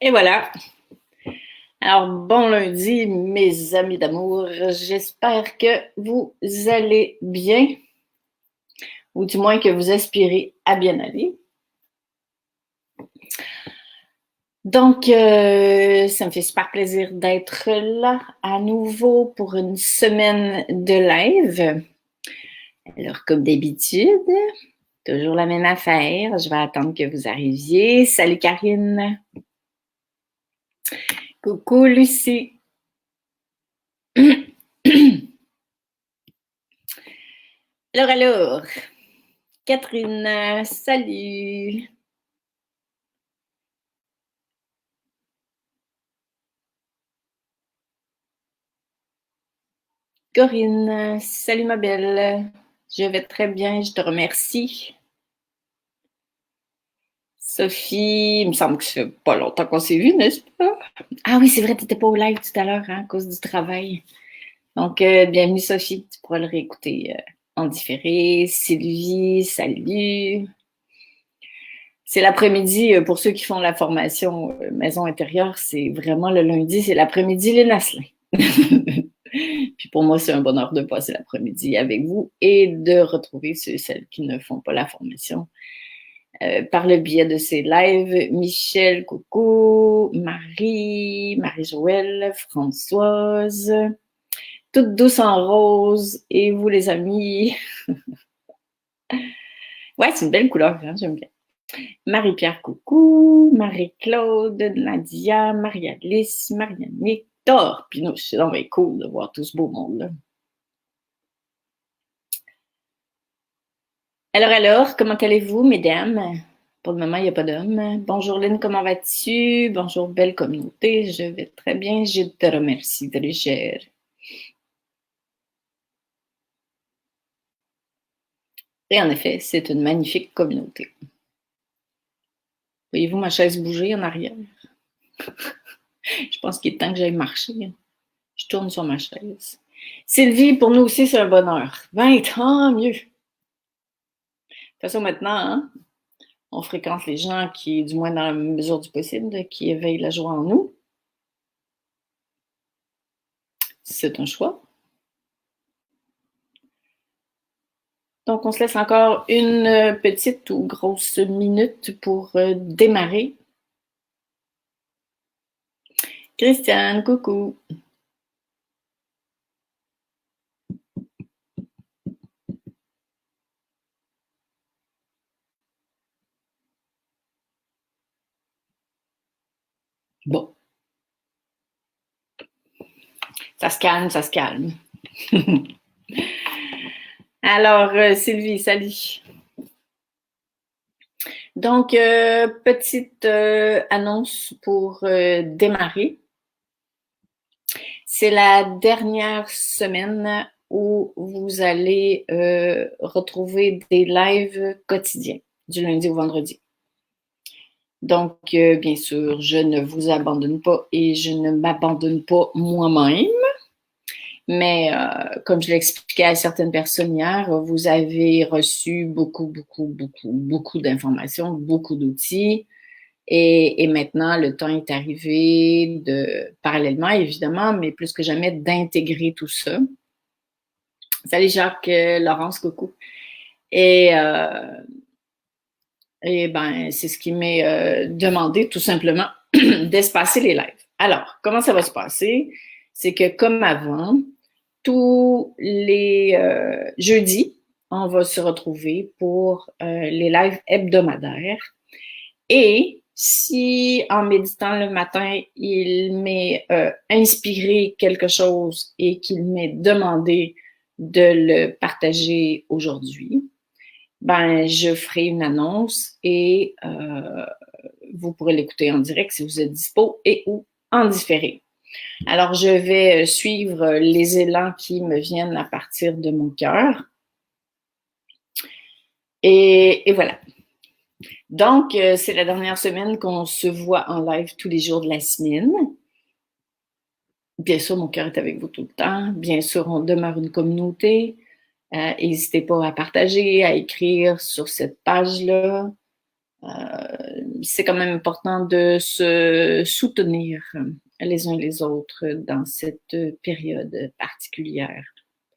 Et voilà. Alors, bon lundi, mes amis d'amour. J'espère que vous allez bien, ou du moins que vous aspirez à bien aller. Donc, ça me fait super plaisir d'être là à nouveau pour une semaine de live. Alors, comme d'habitude, toujours la même affaire. Je vais attendre que vous arriviez. Salut Karine. Coucou Lucie. Alors, Catherine, salut. Corinne, salut ma belle. Je vais très bien, je te remercie. Sophie, il me semble que ça fait pas longtemps qu'on s'est vu, n'est-ce pas? Ah oui, c'est vrai, tu n'étais pas au live tout à l'heure hein, à cause du travail. Donc, bienvenue Sophie, tu pourras le réécouter en différé. Sylvie, salut. C'est l'après-midi pour ceux qui font la formation maison intérieure, c'est vraiment le lundi, c'est l'après-midi les Naslin. Puis pour moi, c'est un bonheur de passer l'après-midi avec vous et de retrouver ceux et celles qui ne font pas la formation par le biais de ces lives. Michel, coucou, Marie, Marie-Joëlle, Françoise, toute douce en rose. Et vous, les amis? Ouais, c'est une belle couleur, hein, j'aime bien. Marie-Pierre, coucou, Marie-Claude, Nadia, Marie-Alice, Marianne, Thor, puis nous, c'est vraiment cool de voir tout ce beau monde-là. Alors, comment allez-vous, mesdames? Pour le moment, il n'y a pas d'homme. Bonjour Lynn, comment vas-tu? Bonjour, belle communauté. Je vais très bien. Je te remercie, très cher. Et en effet, c'est une magnifique communauté. Voyez-vous ma chaise bouger en arrière? Je pense qu'il est temps que j'aille marcher. Je tourne sur ma chaise. Sylvie, pour nous aussi, c'est un bonheur. Ben, tant mieux. De toute façon, maintenant, hein, on fréquente les gens qui, du moins dans la mesure du possible, qui éveillent la joie en nous. C'est un choix. Donc, on se laisse encore une petite ou grosse minute pour démarrer. Christiane, coucou. Bon. Ça se calme, ça se calme. Alors, Sylvie, salut. Donc, petite annonce pour démarrer. C'est la dernière semaine où vous allez retrouver des lives quotidiens, du lundi au vendredi. Donc, bien sûr, je ne vous abandonne pas et je ne m'abandonne pas moi-même. Mais comme je l'ai expliqué à certaines personnes hier, vous avez reçu beaucoup d'informations, beaucoup d'outils. Et maintenant, le temps est arrivé parallèlement, évidemment, mais plus que jamais, d'intégrer tout ça. Salut Jacques, Laurence, coucou. Et ben, c'est ce qui m'est demandé, tout simplement, d'espacer les lives. Alors, comment ça va se passer? C'est que comme avant, tous les jeudis, on va se retrouver pour les lives hebdomadaires. Et si en méditant le matin, il m'est inspiré quelque chose et qu'il m'est demandé de le partager aujourd'hui, ben je ferai une annonce et vous pourrez l'écouter en direct si vous êtes dispo et ou en différé. Alors, je vais suivre les élans qui me viennent à partir de mon cœur. Et voilà. Donc, c'est la dernière semaine qu'on se voit en live tous les jours de la semaine. Bien sûr, mon cœur est avec vous tout le temps. Bien sûr, on demeure une communauté. N'hésitez pas à partager, à écrire sur cette page-là. c'est quand même important de se soutenir les uns les autres dans cette période particulière,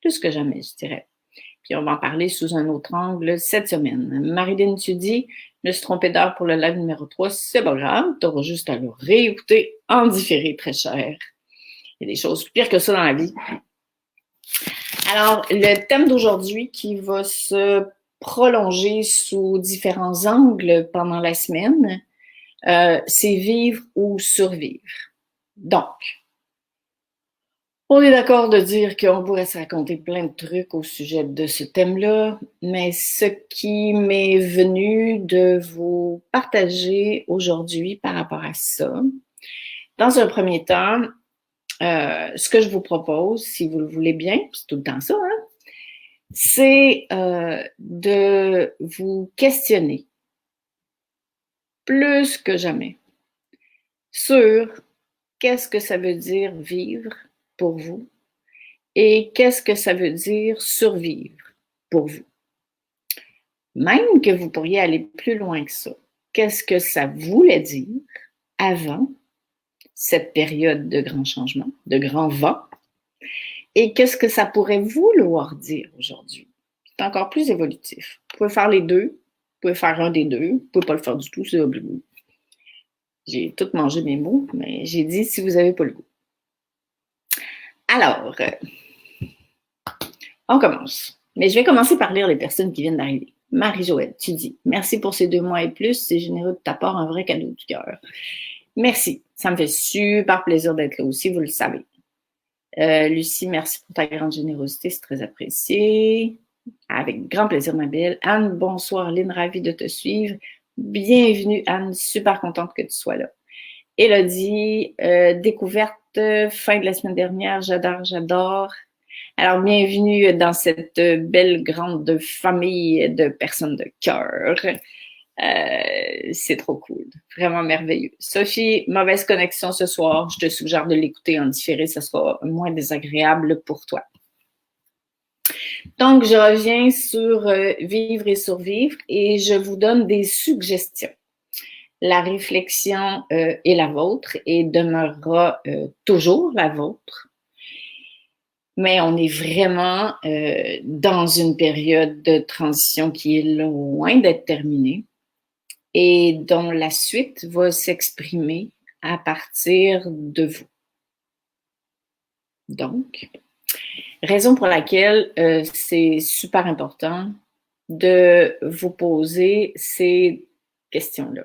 plus que jamais, je dirais. Puis on va en parler sous un autre angle cette semaine. Marilyn, tu dis, je me suis trompée d'heure pour le live numéro 3, c'est pas grave, tu auras juste à le réécouter en différé, très cher. Il y a des choses pires que ça dans la vie. Alors, le thème d'aujourd'hui qui va se prolonger sous différents angles pendant la semaine, c'est vivre ou survivre. Donc, on est d'accord de dire qu'on pourrait se raconter plein de trucs au sujet de ce thème-là, mais ce qui m'est venu de vous partager aujourd'hui par rapport à ça, dans un premier temps, ce que je vous propose, si vous le voulez bien, c'est tout le temps ça, hein, c'est de vous questionner plus que jamais sur qu'est-ce que ça veut dire vivre pour vous et qu'est-ce que ça veut dire survivre pour vous. Même que vous pourriez aller plus loin que ça. Qu'est-ce que ça voulait dire avant cette période de grands changements, de grands vents, et qu'est-ce que ça pourrait vouloir dire aujourd'hui? C'est encore plus évolutif. Vous pouvez faire les deux, vous pouvez faire un des deux, vous ne pouvez pas le faire du tout, c'est obligé. J'ai tout mangé mes mots, mais j'ai dit si vous n'avez pas le goût. Alors, on commence. Mais je vais commencer par lire les personnes qui viennent d'arriver. Marie-Joëlle, tu dis « Merci pour ces 2 mois et plus, c'est généreux de ta part, un vrai cadeau du cœur. » Merci, ça me fait super plaisir d'être là aussi, vous le savez. Lucie, merci pour ta grande générosité, c'est très apprécié. Avec grand plaisir, ma belle. Anne, bonsoir, Lynn, ravie de te suivre. Bienvenue, Anne, super contente que tu sois là. Élodie, découverte fin de la semaine dernière, j'adore. Alors, bienvenue dans cette belle grande famille de personnes de cœur. C'est trop cool, vraiment merveilleux. Sophie, mauvaise connexion ce soir, je te suggère de l'écouter en différé, ça sera moins désagréable pour toi. Donc, je reviens sur vivre et survivre et je vous donne des suggestions. La réflexion est la vôtre et demeurera toujours la vôtre. Mais on est vraiment dans une période de transition qui est loin d'être terminée et dont la suite va s'exprimer à partir de vous. Donc, raison pour laquelle c'est super important de vous poser ces questions-là.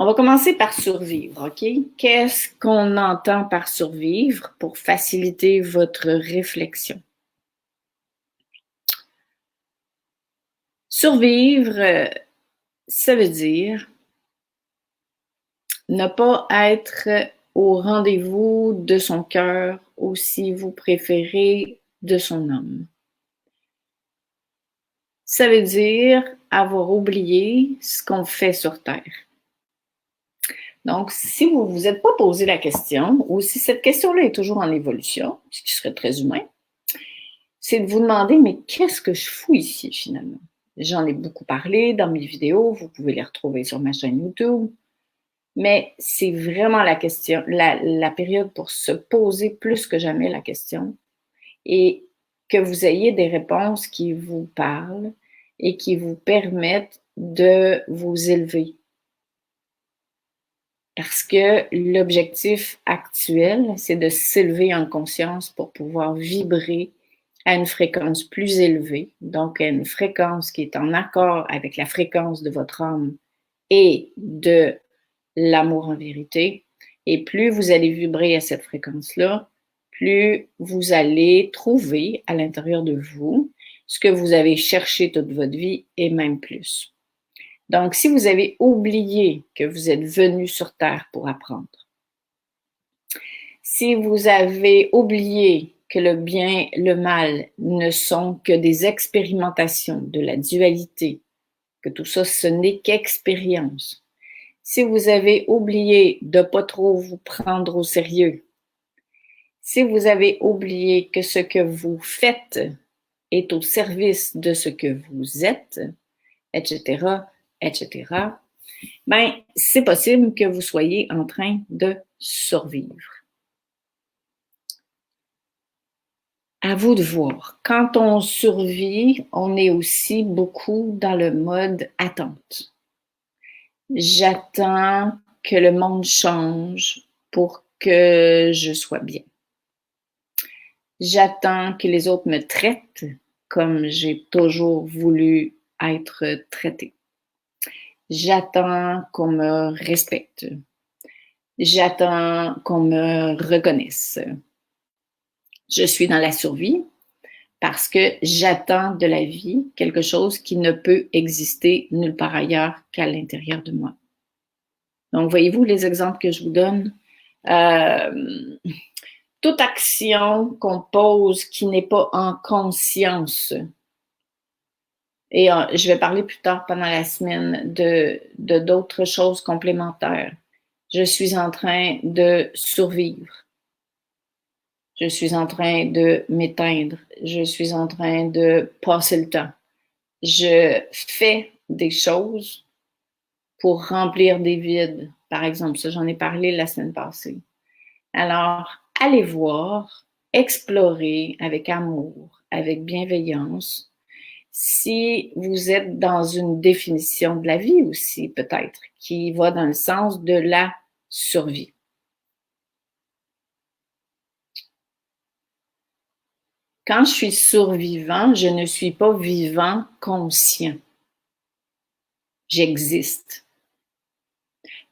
On va commencer par survivre, OK? Qu'est-ce qu'on entend par survivre pour faciliter votre réflexion? Survivre, ça veut dire ne pas être au rendez-vous de son cœur ou, si vous préférez, de son âme. Ça veut dire avoir oublié ce qu'on fait sur Terre. Donc, si vous ne vous êtes pas posé la question, ou si cette question-là est toujours en évolution, ce qui serait très humain, c'est de vous demander, mais qu'est-ce que je fous ici finalement? J'en ai beaucoup parlé dans mes vidéos, vous pouvez les retrouver sur ma chaîne YouTube, mais c'est vraiment la question, la période pour se poser plus que jamais la question et que vous ayez des réponses qui vous parlent et qui vous permettent de vous élever. Parce que l'objectif actuel, c'est de s'élever en conscience pour pouvoir vibrer à une fréquence plus élevée, donc à une fréquence qui est en accord avec la fréquence de votre âme et de l'amour en vérité. Et plus vous allez vibrer à cette fréquence-là, plus vous allez trouver à l'intérieur de vous ce que vous avez cherché toute votre vie et même plus. Donc, si vous avez oublié que vous êtes venu sur Terre pour apprendre, si vous avez oublié que le bien et le mal ne sont que des expérimentations de la dualité, que tout ça, ce n'est qu'expérience, si vous avez oublié de ne pas trop vous prendre au sérieux, si vous avez oublié que ce que vous faites est au service de ce que vous êtes, etc., etc., ben, c'est possible que vous soyez en train de survivre. À vous de voir. Quand on survit, on est aussi beaucoup dans le mode attente. J'attends que le monde change pour que je sois bien. J'attends que les autres me traitent comme j'ai toujours voulu être traitée. J'attends qu'on me respecte. J'attends qu'on me reconnaisse. Je suis dans la survie parce que j'attends de la vie quelque chose qui ne peut exister nulle part ailleurs qu'à l'intérieur de moi. Donc, voyez-vous les exemples que je vous donne? Toute action qu'on pose qui n'est pas en conscience, et je vais parler plus tard pendant la semaine de d'autres choses complémentaires. Je suis en train de survivre. Je suis en train de m'éteindre. Je suis en train de passer le temps. Je fais des choses pour remplir des vides. Par exemple, ça, j'en ai parlé la semaine passée. Alors, allez voir, explorer avec amour, avec bienveillance, si vous êtes dans une définition de la vie aussi, peut-être, qui va dans le sens de la survie. Quand je suis survivant, je ne suis pas vivant conscient. J'existe.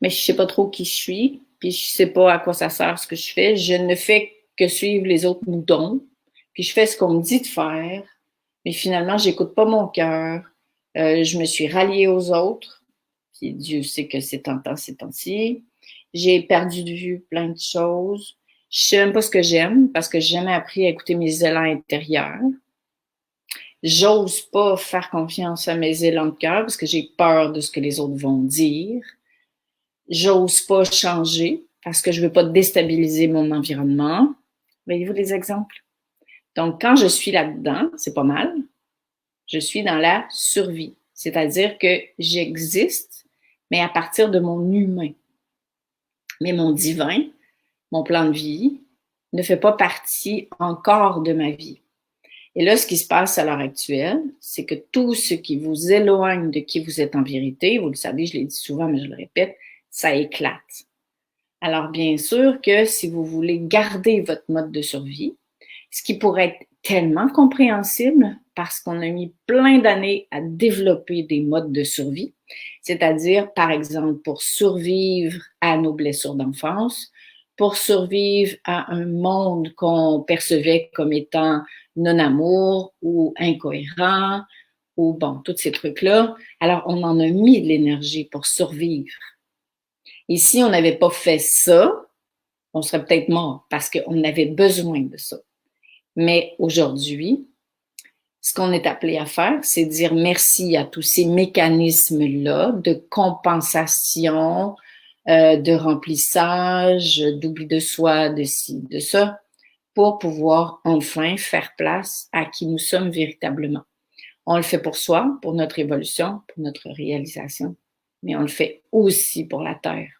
Mais je ne sais pas trop qui je suis, puis je ne sais pas à quoi ça sert ce que je fais. Je ne fais que suivre les autres moutons, puis je fais ce qu'on me dit de faire, mais finalement, je n'écoute pas mon cœur. Je me suis ralliée aux autres, puis Dieu sait que c'est tentant ces temps-ci. J'ai perdu de vue plein de choses. Je ne sais même pas ce que j'aime, parce que j'ai jamais appris à écouter mes élans intérieurs. J'ose pas faire confiance à mes élans de cœur parce que j'ai peur de ce que les autres vont dire. J'ose pas changer parce que je veux pas déstabiliser mon environnement. Voyez-vous les exemples? Donc, quand je suis là-dedans, c'est pas mal. Je suis dans la survie. C'est-à-dire que j'existe, mais à partir de mon humain. Mais mon divin, mon plan de vie, ne fait pas partie encore de ma vie. Et là, ce qui se passe à l'heure actuelle, c'est que tout ce qui vous éloigne de qui vous êtes en vérité, vous le savez, je l'ai dit souvent, mais je le répète, ça éclate. Alors, bien sûr que si vous voulez garder votre mode de survie, ce qui pourrait être tellement compréhensible parce qu'on a mis plein d'années à développer des modes de survie, c'est-à-dire, par exemple, pour survivre à nos blessures d'enfance, pour survivre à un monde qu'on percevait comme étant non-amour ou incohérent, ou bon, tous ces trucs-là. Alors, on en a mis de l'énergie pour survivre. Et si on n'avait pas fait ça, on serait peut-être mort parce qu'on avait besoin de ça. Mais aujourd'hui, ce qu'on est appelé à faire, c'est dire merci à tous ces mécanismes-là de compensation, de remplissage, d'oubli de soi, de ci, de ça, pour pouvoir enfin faire place à qui nous sommes véritablement. On le fait pour soi, pour notre évolution, pour notre réalisation, mais on le fait aussi pour la Terre.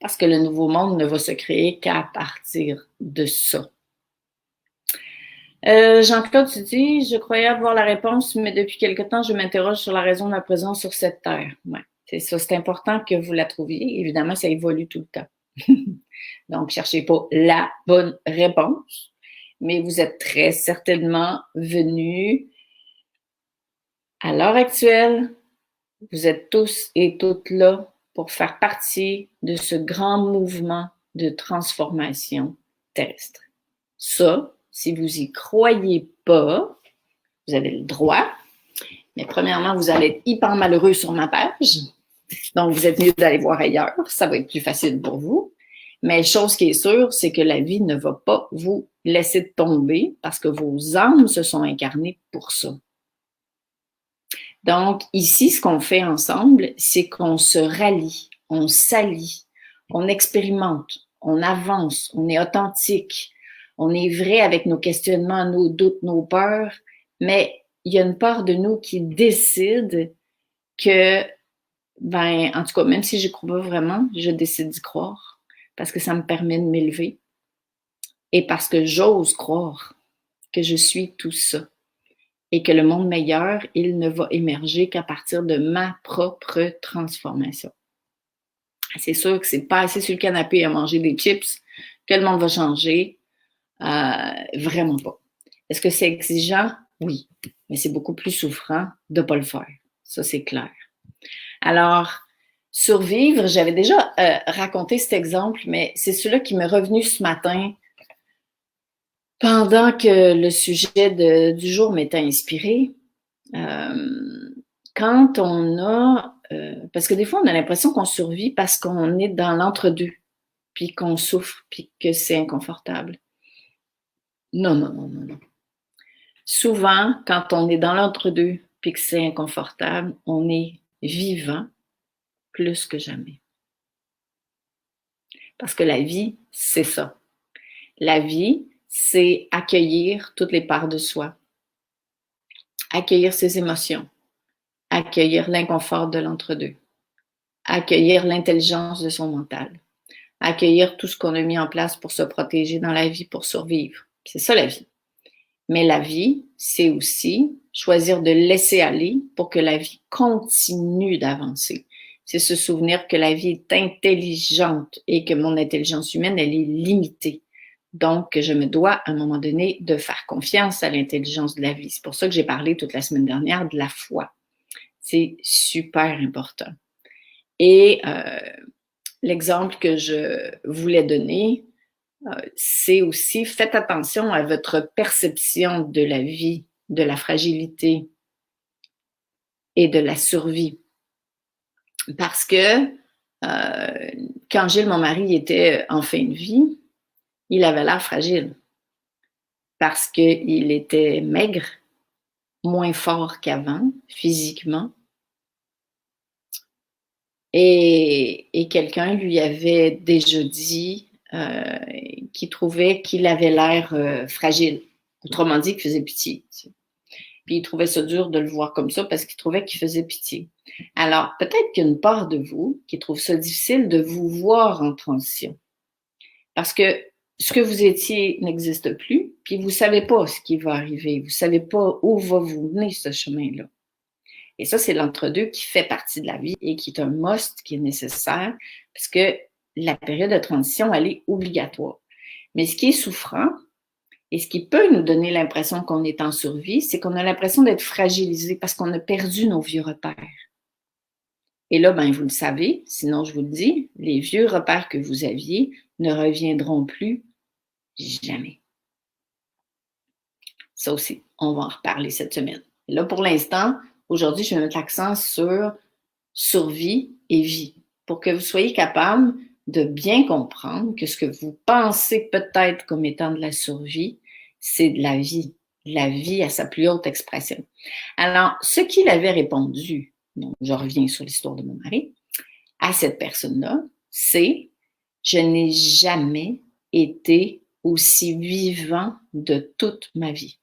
Parce que le nouveau monde ne va se créer qu'à partir de ça. Jean-Claude, tu dis, je croyais avoir la réponse, mais depuis quelque temps, je m'interroge sur la raison de ma présence sur cette terre. Ouais, c'est ça, c'est important que vous la trouviez. Évidemment, ça évolue tout le temps. Donc, cherchez pas la bonne réponse, mais vous êtes très certainement venu à l'heure actuelle. Vous êtes tous et toutes là pour faire partie de ce grand mouvement de transformation terrestre. Ça, si vous y croyez pas, vous avez le droit, mais premièrement, vous allez être hyper malheureux sur ma page, donc vous êtes mieux d'aller voir ailleurs, ça va être plus facile pour vous. Mais chose qui est sûre, c'est que la vie ne va pas vous laisser tomber parce que vos âmes se sont incarnées pour ça. Donc, ici, ce qu'on fait ensemble, c'est qu'on se rallie, on s'allie, on expérimente, on avance, on est authentique, on est vrai avec nos questionnements, nos doutes, nos peurs, mais il y a une part de nous qui décide que ben, en tout cas, même si je crois pas vraiment, je décide d'y croire parce que ça me permet de m'élever et parce que j'ose croire que je suis tout ça et que le monde meilleur, il ne va émerger qu'à partir de ma propre transformation. C'est sûr que c'est pas assis sur le canapé à manger des chips que le monde va changer. Vraiment pas. Est-ce que c'est exigeant? Oui. Mais c'est beaucoup plus souffrant de ne pas le faire. Ça, c'est clair. Alors, survivre, j'avais déjà raconté cet exemple, mais c'est celui-là qui m'est revenu ce matin pendant que le sujet du jour m'était inspiré. Quand on a... parce que des fois, on a l'impression qu'on survit parce qu'on est dans l'entre-deux, puis qu'on souffre, puis que c'est inconfortable. Non, non, non, non, non. Souvent, quand on est dans l'entre-deux, puis que c'est inconfortable, on est vivant plus que jamais. Parce que la vie, c'est ça. La vie, c'est accueillir toutes les parts de soi, accueillir ses émotions, accueillir l'inconfort de l'entre-deux, accueillir l'intelligence de son mental, accueillir tout ce qu'on a mis en place pour se protéger dans la vie, pour survivre. C'est ça la vie. Mais la vie, c'est aussi choisir de laisser aller pour que la vie continue d'avancer. C'est se souvenir que la vie est intelligente et que mon intelligence humaine, elle est limitée. Donc, je me dois, à un moment donné, de faire confiance à l'intelligence de la vie. C'est pour ça que j'ai parlé toute la semaine dernière de la foi. C'est super important. Et l'exemple que je voulais donner, c'est aussi, faites attention à votre perception de la vie, de la fragilité et de la survie. Parce que quand Gilles, mon mari, était en fin de vie, il avait l'air fragile. Parce qu'il était maigre, moins fort qu'avant, physiquement. Et quelqu'un lui avait déjà dit qu'il trouvait qu'il avait l'air fragile. Autrement dit, qu'il faisait pitié. Tu sais. Puis il trouvait ça dur de le voir comme ça parce qu'il trouvait qu'il faisait pitié. Alors, peut-être qu'il y a une part de vous qui trouve ça difficile de vous voir en transition. Parce que ce que vous étiez n'existe plus, puis vous ne savez pas ce qui va arriver. Vous ne savez pas où va vous mener ce chemin-là. Et ça, c'est l'entre-deux qui fait partie de la vie et qui est un must, qui est nécessaire, parce que la période de transition, elle est obligatoire. Mais ce qui est souffrant, et ce qui peut nous donner l'impression qu'on est en survie, c'est qu'on a l'impression d'être fragilisé parce qu'on a perdu nos vieux repères. Et là, ben, vous le savez, sinon je vous le dis, les vieux repères que vous aviez ne reviendront plus jamais. Ça aussi, on va en reparler cette semaine. Et là, pour l'instant, aujourd'hui, je vais mettre l'accent sur survie et vie, pour que vous soyez capable de bien comprendre que ce que vous pensez peut-être comme étant de la survie, c'est de la vie à sa plus haute expression. Alors, ce qu'il avait répondu, donc je reviens sur l'histoire de mon mari, à cette personne-là, c'est « Je n'ai jamais été aussi vivant de toute ma vie. »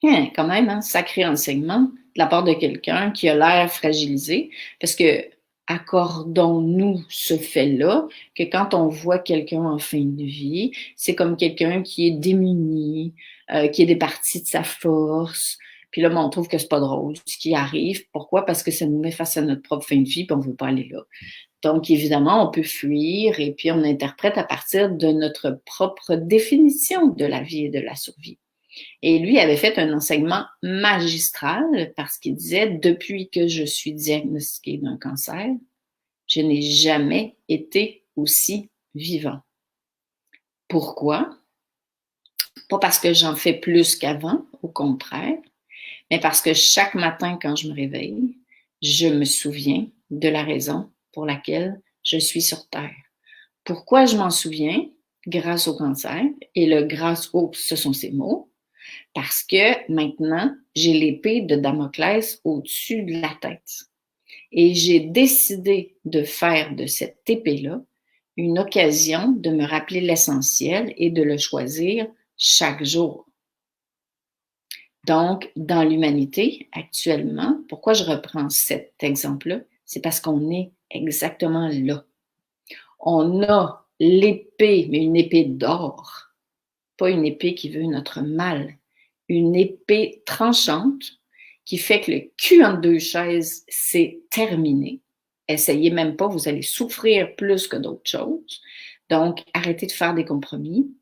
Quand même, hein, sacré enseignement de la part de quelqu'un qui a l'air fragilisé, parce que accordons-nous ce fait-là, que quand on voit quelqu'un en fin de vie, c'est comme quelqu'un qui est démuni, qui est départi de sa force, puis là, on trouve que c'est pas drôle ce qui arrive. Pourquoi? Parce que ça nous met face à notre propre fin de vie, puis on veut pas aller là. Donc, évidemment, on peut fuir et puis on interprète à partir de notre propre définition de la vie et de la survie. Et lui avait fait un enseignement magistral parce qu'il disait, depuis que je suis diagnostiqué d'un cancer, je n'ai jamais été aussi vivant. Pourquoi? Pas parce que j'en fais plus qu'avant, au contraire, mais parce que chaque matin quand je me réveille, je me souviens de la raison pour laquelle je suis sur Terre. Pourquoi je m'en souviens? Grâce au cancer. Et le grâce au, ce sont ces mots. Parce que maintenant, j'ai l'épée de Damoclès au-dessus de la tête. Et j'ai décidé de faire de cette épée-là une occasion de me rappeler l'essentiel et de le choisir chaque jour. Donc, dans l'humanité, actuellement, pourquoi je reprends cet exemple-là? C'est parce qu'on est exactement là. On a l'épée, mais une épée d'or, pas une épée qui veut notre mal, une épée tranchante qui fait que le cul entre deux chaises, c'est terminé. Essayez même pas, vous allez souffrir plus que d'autres choses. Donc, arrêtez de faire des compromis.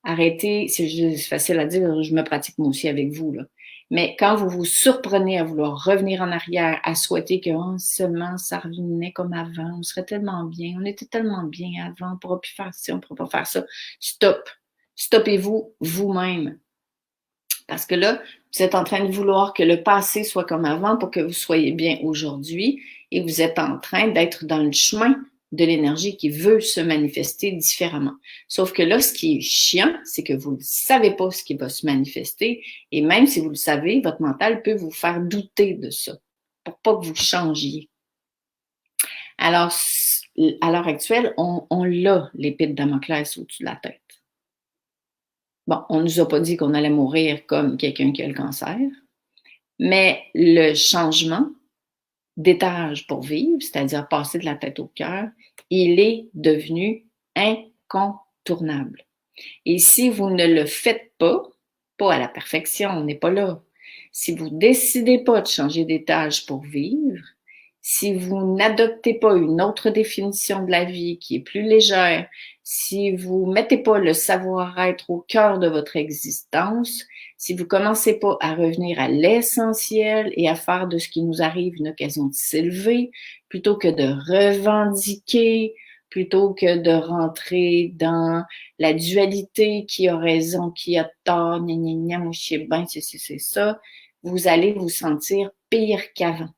Arrêtez, c'est facile à dire, je me pratique moi aussi avec vous, là. Mais quand vous vous surprenez à vouloir revenir en arrière, à souhaiter que oh, seulement ça revenait comme avant, on serait tellement bien, on était tellement bien avant, on ne pourra plus faire ça, on ne pourra pas faire ça. Stop. Stoppez-vous vous-même. Parce que là, vous êtes en train de vouloir que le passé soit comme avant pour que vous soyez bien aujourd'hui et vous êtes en train d'être dans le chemin de l'énergie qui veut se manifester différemment. Sauf que là, ce qui est chiant, c'est que vous ne savez pas ce qui va se manifester et même si vous le savez, votre mental peut vous faire douter de ça pour pas que vous changiez. Alors, à l'heure actuelle, on l'a, l'épée de Damoclès au-dessus de la tête. Bon, on ne nous a pas dit qu'on allait mourir comme quelqu'un qui a le cancer, mais le changement d'étage pour vivre, c'est-à-dire passer de la tête au cœur, il est devenu incontournable. Et si vous ne le faites pas à la perfection, on n'est pas là. Si vous ne décidez pas de changer d'étage pour vivre, si vous n'adoptez pas une autre définition de la vie qui est plus légère, si vous ne mettez pas le savoir-être au cœur de votre existence, si vous ne commencez pas à revenir à l'essentiel et à faire de ce qui nous arrive une occasion de s'élever, plutôt que de revendiquer, plutôt que de rentrer dans la dualité, qui a raison, qui a tort, gna gna gna, moi je sais bien, c'est ça, vous allez vous sentir pire qu'avant.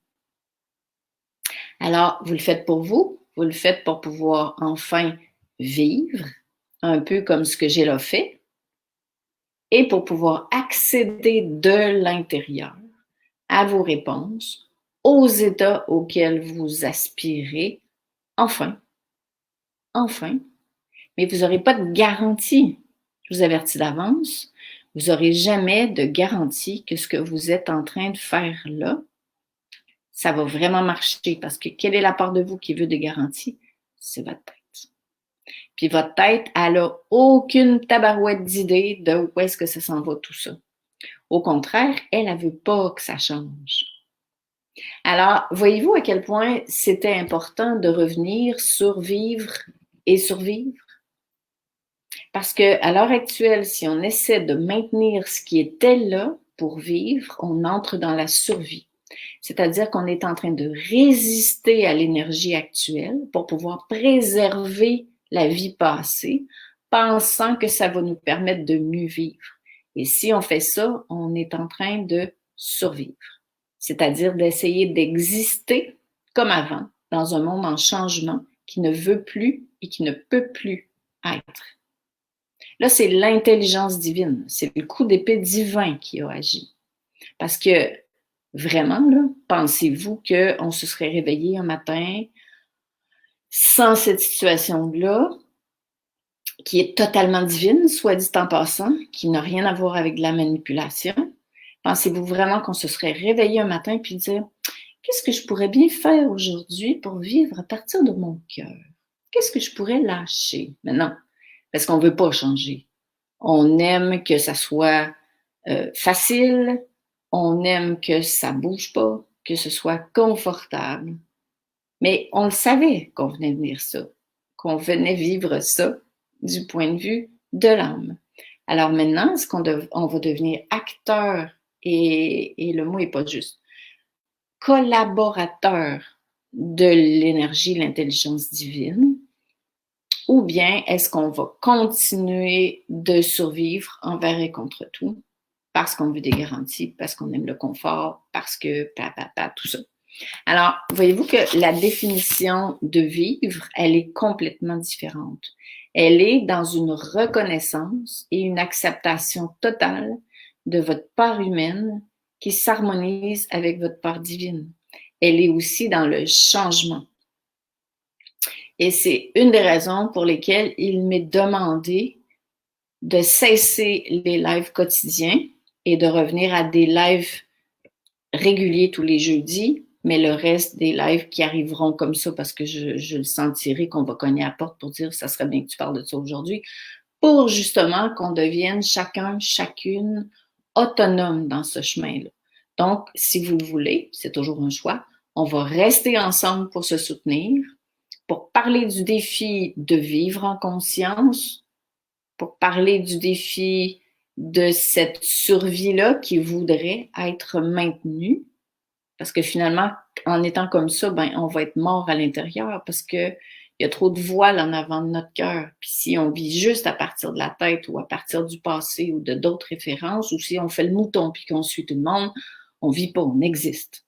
Alors, vous le faites pour vous le faites pour pouvoir enfin vivre, un peu comme ce que j'ai là fait, et pour pouvoir accéder de l'intérieur à vos réponses, aux états auxquels vous aspirez, enfin, mais vous n'aurez pas de garantie. Je vous avertis d'avance, vous n'aurez jamais de garantie que ce que vous êtes en train de faire là, ça va vraiment marcher. Parce que quelle est la part de vous qui veut des garanties? C'est votre tête. Puis votre tête, elle n'a aucune tabarouette d'idée de où est-ce que ça s'en va tout ça. Au contraire, elle ne veut pas que ça change. Alors, voyez-vous à quel point c'était important de revenir sur vivre et survivre? Parce qu'à l'heure actuelle, si on essaie de maintenir ce qui était là pour vivre, on entre dans la survie. C'est-à-dire qu'on est en train de résister à l'énergie actuelle pour pouvoir préserver la vie passée, pensant que ça va nous permettre de mieux vivre. Et si on fait ça, on est en train de survivre. C'est-à-dire d'essayer d'exister comme avant, dans un monde en changement qui ne veut plus et qui ne peut plus être. Là, c'est l'intelligence divine, c'est le coup d'épée divin qui a agi. Parce que, vraiment, là, pensez-vous qu'on se serait réveillé un matin sans cette situation-là, qui est totalement divine, soit dit en passant, qui n'a rien à voir avec de la manipulation? Pensez-vous vraiment qu'on se serait réveillé un matin puis dire « Qu'est-ce que je pourrais bien faire aujourd'hui pour vivre à partir de mon cœur? Qu'est-ce que je pourrais lâcher? » Mais non, parce qu'on ne veut pas changer. On aime que ça soit facile, on aime que ça ne bouge pas, que ce soit confortable. Mais on le savait qu'on venait vivre ça, qu'on venait vivre ça du point de vue de l'âme. Alors maintenant, est-ce qu'on va devenir acteur, et le mot n'est pas juste, collaborateur de l'énergie, l'intelligence divine, ou bien est-ce qu'on va continuer de survivre envers et contre tout, parce qu'on veut des garanties, parce qu'on aime le confort, parce que tout ça. Alors, voyez-vous que la définition de vivre, elle est complètement différente. Elle est dans une reconnaissance et une acceptation totale de votre part humaine qui s'harmonise avec votre part divine. Elle est aussi dans le changement. Et c'est une des raisons pour lesquelles il m'est demandé de cesser les lives quotidiens et de revenir à des lives réguliers tous les jeudis, mais le reste des lives qui arriveront comme ça parce que je le sentirai qu'on va cogner à la porte pour dire ça serait bien que tu parles de ça aujourd'hui, pour justement qu'on devienne chacun, chacune autonome dans ce chemin-là. Donc, si vous le voulez, c'est toujours un choix, on va rester ensemble pour se soutenir, pour parler du défi de vivre en conscience, pour parler du défi de cette survie-là qui voudrait être maintenue. Parce que finalement, en étant comme ça, ben, on va être mort à l'intérieur parce que il y a trop de voile en avant de notre cœur. Puis si on vit juste à partir de la tête ou à partir du passé ou de d'autres références, ou si on fait le mouton puis qu'on suit tout le monde, on vit pas, on existe.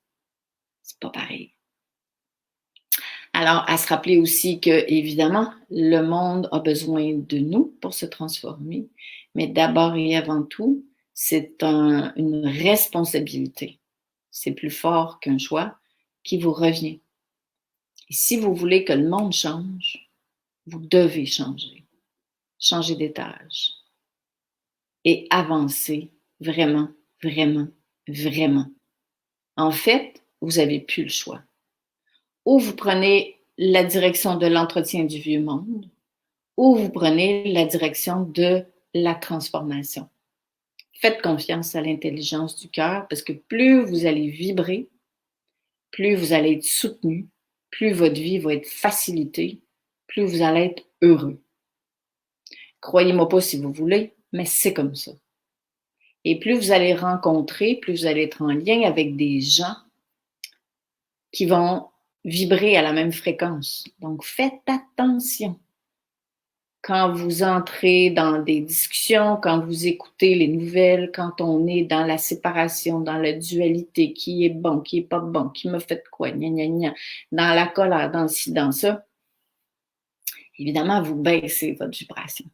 C'est pas pareil. Alors, à se rappeler aussi que, évidemment, le monde a besoin de nous pour se transformer, mais d'abord et avant tout, c'est une responsabilité. C'est plus fort qu'un choix qui vous revient. Et si vous voulez que le monde change, vous devez changer. Changer d'étage. Et avancer vraiment, vraiment, vraiment. En fait, vous n'avez plus le choix. Ou vous prenez la direction de l'entretien du vieux monde, ou vous prenez la direction de la transformation. Faites confiance à l'intelligence du cœur parce que plus vous allez vibrer, plus vous allez être soutenu, plus votre vie va être facilitée, plus vous allez être heureux. Croyez-moi pas si vous voulez, mais c'est comme ça. Et plus vous allez rencontrer, plus vous allez être en lien avec des gens qui vont vibrer à la même fréquence. Donc, faites attention. Quand vous entrez dans des discussions, quand vous écoutez les nouvelles, quand on est dans la séparation, dans la dualité, qui est bon, qui est pas bon, qui me fait quoi, gna gna gna, dans la colère, dans ci, dans ça, évidemment, vous baissez votre vibration.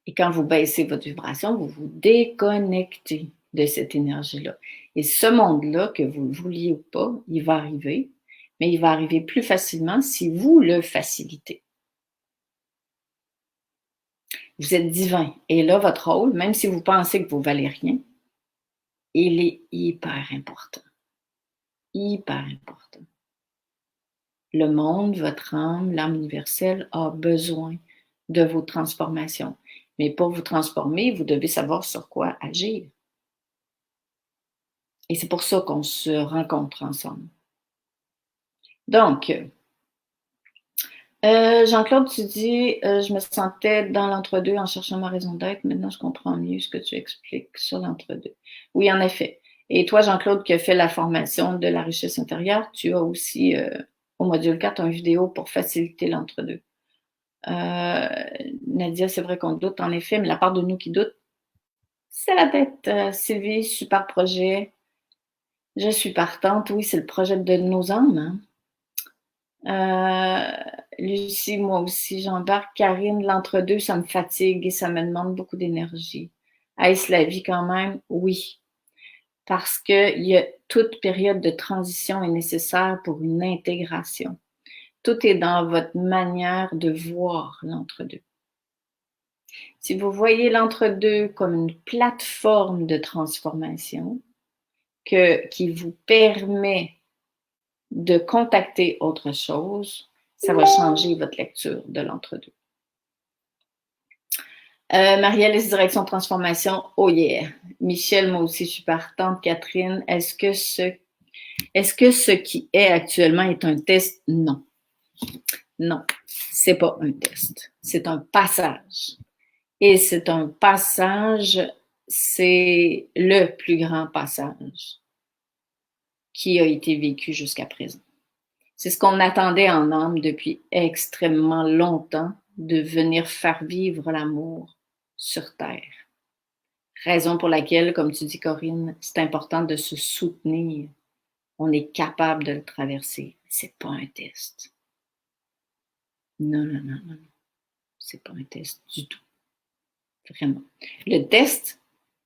Et quand vous baissez votre vibration, vous vous déconnectez de cette énergie-là. Et ce monde-là, que vous le vouliez ou pas, il va arriver, mais il va arriver plus facilement si vous le facilitez. Vous êtes divin. Et là, votre rôle, même si vous pensez que vous ne valez rien, il est hyper important. Hyper important. Le monde, votre âme, l'âme universelle a besoin de vos transformations. Mais pour vous transformer, vous devez savoir sur quoi agir. Et c'est pour ça qu'on se rencontre ensemble. Donc, Jean-Claude, tu dis, je me sentais dans l'entre-deux en cherchant ma raison d'être. Maintenant, je comprends mieux ce que tu expliques sur l'entre-deux. Oui, en effet. Et toi, Jean-Claude, qui a fait la formation de la richesse intérieure, tu as aussi, au module 4, une vidéo pour faciliter l'entre-deux. Nadia, c'est vrai qu'on doute, en effet, mais la part de nous qui doute, c'est la tête. Sylvie, super projet. Je suis partante. Oui, c'est le projet de nos âmes, hein? Lucie, moi aussi, j'embarque. Karine, l'entre-deux, ça me fatigue et ça me demande beaucoup d'énergie. Est-ce la vie quand même? Oui. Parce que toute période de transition est nécessaire pour une intégration. Tout est dans votre manière de voir l'entre-deux. Si vous voyez l'entre-deux comme une plateforme de transformation qui vous permet de contacter autre chose, ça va changer votre lecture de l'entre-deux. Marielle, direction transformation, oh yeah. Michel, moi aussi, je suis partante. Catherine, est-ce que ce qui est actuellement est un test? Non. Non, c'est pas un test. C'est un passage. Et c'est un passage, c'est le plus grand passage qui a été vécu jusqu'à présent. C'est ce qu'on attendait en âme depuis extrêmement longtemps, de venir faire vivre l'amour sur Terre. Raison pour laquelle, comme tu dis Corinne, c'est important de se soutenir. On est capable de le traverser. C'est pas un test. Non, non, non, non. C'est pas un test du tout. Vraiment. Le test,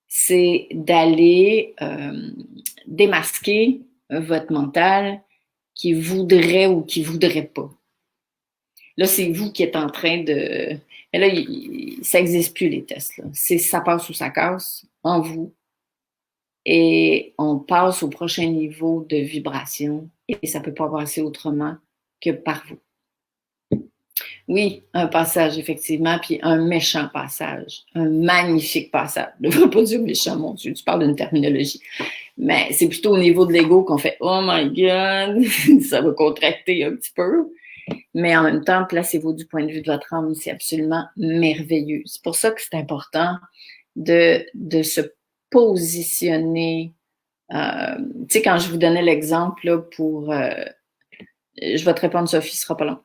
c'est d'aller démasquer votre mental qui voudrait ou qui voudrait pas. Là, c'est vous qui êtes en train de... Mais là, ça n'existe plus, les tests. Là. Ça passe ou ça casse en vous. Et on passe au prochain niveau de vibration. Et ça ne peut pas passer autrement que par vous. Oui, un passage, effectivement, puis un méchant passage. Un magnifique passage. Je ne devrais pas dire méchant, mon Dieu, tu parles d'une terminologie. Mais c'est plutôt au niveau de l'ego qu'on fait « Oh my God! » Ça va contracter un petit peu. Mais en même temps, placez-vous du point de vue de votre âme, c'est absolument merveilleux. C'est pour ça que c'est important de se positionner. Tu sais, quand je vous donnais l'exemple là, pour... je vais te répondre, Sophie, ce sera pas long.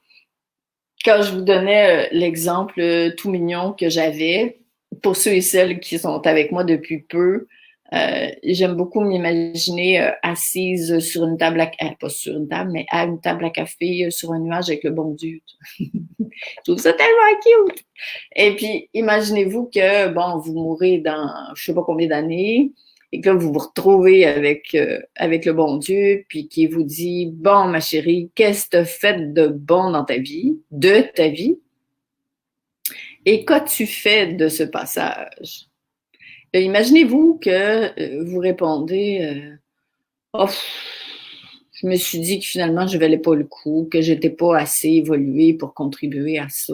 Quand je vous donnais l'exemple tout mignon que j'avais, pour ceux et celles qui sont avec moi depuis peu, j'aime beaucoup m'imaginer assise sur une table, pas sur une table, mais à une table à café sur un nuage avec le bon Dieu. Je trouve ça tellement cute. Et puis, imaginez-vous que, bon, vous mourrez dans je sais pas combien d'années et que vous vous retrouvez avec le bon Dieu, puis qui vous dit, bon, ma chérie, qu'est-ce que tu as fait de bon dans ta vie, de ta vie, et qu'as-tu fait de ce passage? Imaginez-vous que vous répondez oh, je me suis dit que finalement je valais pas le coup, que j'étais pas assez évoluée pour contribuer à ça.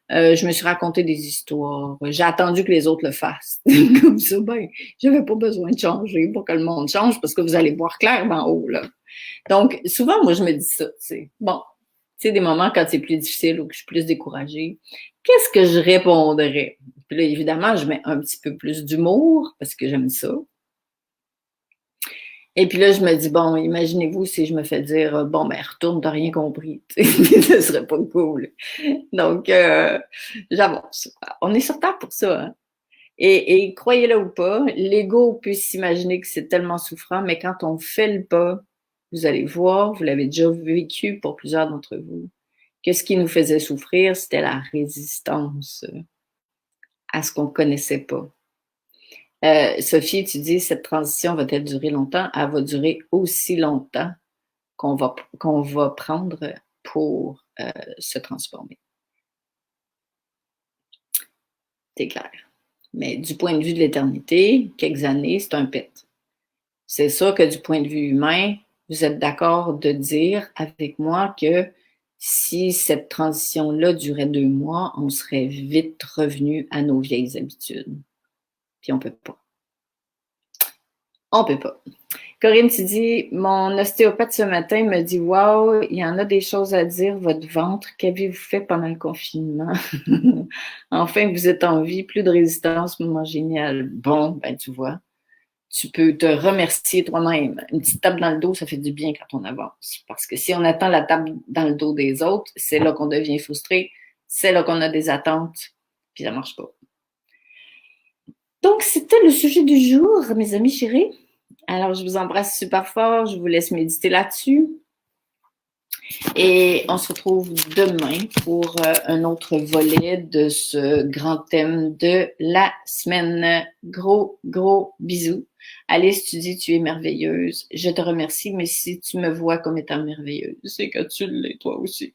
Je me suis raconté des histoires. J'ai attendu que les autres le fassent. Comme ça, ben, j'avais pas besoin de changer pour que le monde change parce que vous allez voir clair d'en haut, là. Donc, souvent, moi, je me dis ça, tu sais. Bon, tu sais, des moments quand c'est plus difficile ou que je suis plus découragée, qu'est-ce que je répondrais? Puis là, évidemment, je mets un petit peu plus d'humour parce que j'aime ça. Et puis là, je me dis, bon, imaginez-vous si je me fais dire, bon, ben, retourne, t'as rien compris. Ce serait pas cool. Donc, j'avance. On est sur Terre pour ça. Hein? Et croyez-le ou pas, l'ego peut s'imaginer que c'est tellement souffrant, mais quand on fait le pas, vous allez voir, vous l'avez déjà vécu pour plusieurs d'entre vous, que ce qui nous faisait souffrir, c'était la résistance à ce qu'on connaissait pas. Sophie, tu dis cette transition va-t-elle durer longtemps? Elle va durer aussi longtemps qu'on va prendre pour se transformer. C'est clair. Mais du point de vue de l'éternité, quelques années, c'est un pet. C'est sûr que du point de vue humain, vous êtes d'accord de dire avec moi que si cette transition-là durait 2 mois, on serait vite revenu à nos vieilles habitudes. Puis on peut pas. On peut pas. Corinne, tu dis, mon ostéopathe ce matin me dit, wow, il y en a des choses à dire, votre ventre, qu'avez-vous fait pendant le confinement? Enfin, vous êtes en vie, plus de résistance, moment génial. Bon, ben tu vois, tu peux te remercier toi-même. Une petite tape dans le dos, ça fait du bien quand on avance. Parce que si on attend la tape dans le dos des autres, c'est là qu'on devient frustré, c'est là qu'on a des attentes, puis ça marche pas. Donc, c'était le sujet du jour, mes amis chéris. Alors, je vous embrasse super fort. Je vous laisse méditer là-dessus. Et on se retrouve demain pour un autre volet de ce grand thème de la semaine. Gros, gros bisous. Alice, tu dis tu es merveilleuse. Je te remercie, mais si tu me vois comme étant merveilleuse, c'est que tu l'es toi aussi.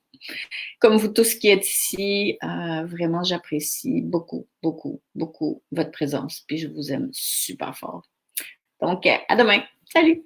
Comme vous tous qui êtes ici, vraiment, j'apprécie beaucoup, beaucoup, beaucoup votre présence. Puis je vous aime super fort. Donc, à demain. Salut!